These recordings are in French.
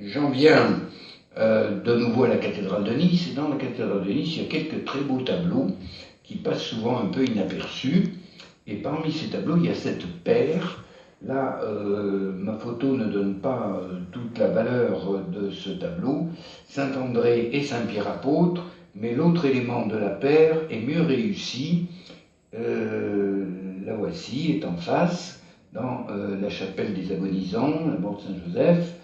J'en viens de nouveau à la cathédrale de Nice, et dans la cathédrale de Nice, il y a quelques très beaux tableaux qui passent souvent un peu inaperçus, et parmi ces tableaux, il y a cette paire. Là, ma photo ne donne pas toute la valeur de ce tableau, Saint-André et Saint-Pierre apôtre, mais l'autre élément de la paire est mieux réussi. La voici, est en face, dans la chapelle des Agonisants, la porte Saint-Joseph,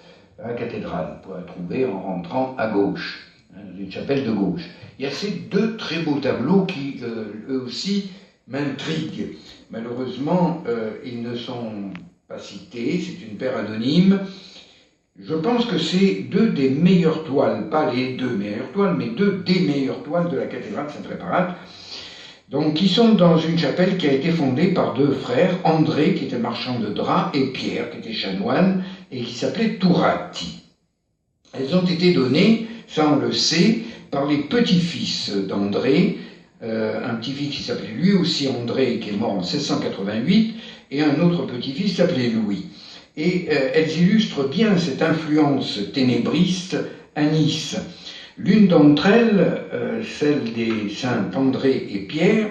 à la cathédrale. On pourra la trouver en rentrant à gauche, dans une chapelle de gauche. Il y a ces deux très beaux tableaux qui, eux aussi, m'intriguent. Malheureusement, ils ne sont pas cités, c'est une paire anonyme. Je pense que c'est deux des meilleures toiles, pas les deux meilleures toiles, mais deux des meilleures toiles de la cathédrale Sainte-Réparate, donc qui sont dans une chapelle qui a été fondée par deux frères, André, qui était marchand de draps, et Pierre, qui était chanoine, et qui s'appelait Turati. Elles ont été données, ça on le sait, par les petits-fils d'André, un petit-fils qui s'appelait lui aussi André, qui est mort en 1688, et un autre petit-fils qui s'appelait Louis. Et elles illustrent bien cette influence ténébriste à Nice. L'une d'entre elles, celle des saints André et Pierre,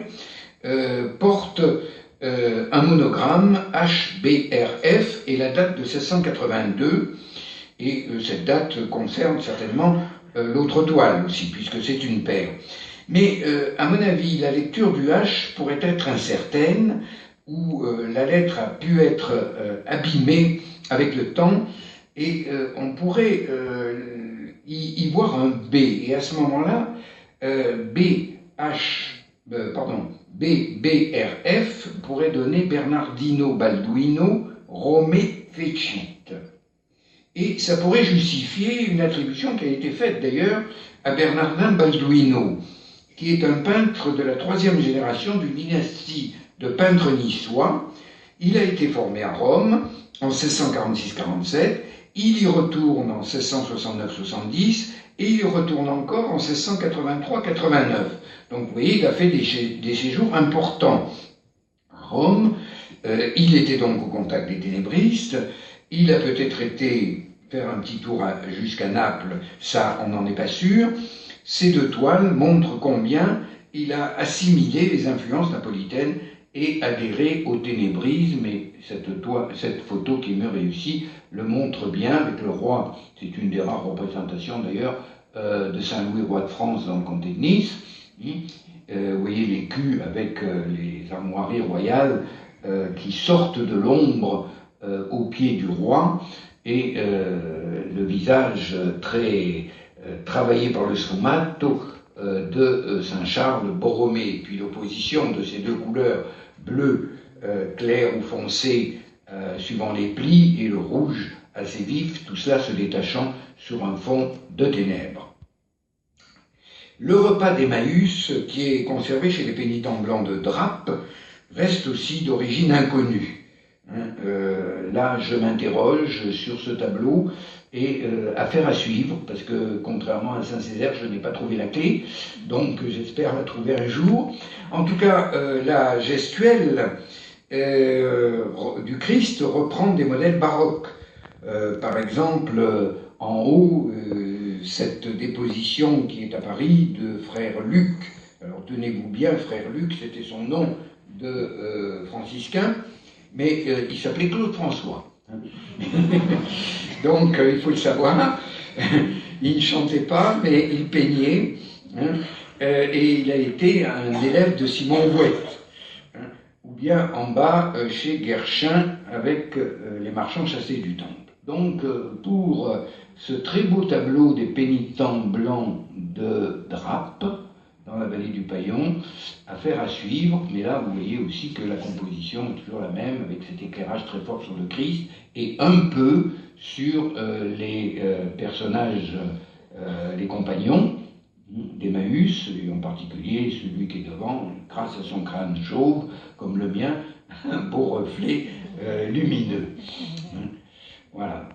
porte un monogramme HBRF et la date de 1682, et cette date concerne certainement l'autre toile aussi, puisque c'est une paire. Mais à mon avis, la lecture du H pourrait être incertaine, où la lettre a pu être abîmée avec le temps, et on pourrait y voir un B. Et à ce moment-là, BBRF pourrait donner Bernardino Balduino Romé Fecit. Et ça pourrait justifier une attribution qui a été faite d'ailleurs à Bernardin Balduino, qui est un peintre de la troisième génération d'une dynastie de peintres niçois. Il a été formé à Rome en 1646-47, il y retourne en 1669-70 et il y retourne encore en 1683-89. Donc vous voyez, il a fait des séjours importants à Rome. Il était donc au contact des ténébristes. Il a peut-être été faire un petit tour jusqu'à Naples, ça on n'en est pas sûr. Ces deux toiles montrent combien il a assimilé les influences napolitaines et adhéré au ténébrisme, et cette photo qui est mieux réussie le montre bien avec le roi. C'est une des rares représentations d'ailleurs de Saint-Louis, roi de France, dans le comté de Nice. Vous voyez les culs avec les armoiries royales qui sortent de l'ombre au pied du roi, et le visage très travaillé par le sfumato de Saint-Charles Borromée, et puis l'opposition de ces deux couleurs, bleu clair ou foncé suivant les plis, et le rouge assez vif, tout cela se détachant sur un fond de ténèbres. Le repas d'Emmaüs, qui est conservé chez les pénitents blancs de Drape, reste aussi d'origine inconnue. Là, je m'interroge sur ce tableau, et affaire à suivre, parce que contrairement à Saint-Césaire, je n'ai pas trouvé la clé, donc j'espère la trouver un jour. En tout cas, la gestuelle du Christ reprend des modèles baroques. Par exemple, en haut, cette déposition qui est à Paris de frère Luc. Alors tenez-vous bien, frère Luc, c'était son nom de franciscain, mais il s'appelait Claude François. Donc il faut le savoir, il ne chantait pas, mais il peignait, et il a été un élève de Simon Vouette, ou bien en bas chez Guerchin avec les marchands chassés du temple. Donc pour ce très beau tableau des pénitents blancs de Drape, dans la vallée du Paillon, affaire à suivre, mais là vous voyez aussi que la composition est toujours la même, avec cet éclairage très fort sur le Christ, et un peu sur les personnages, les compagnons d'Emmaüs, et en particulier celui qui est devant, grâce à son crâne chauve, comme le mien, un beau reflet lumineux. Voilà.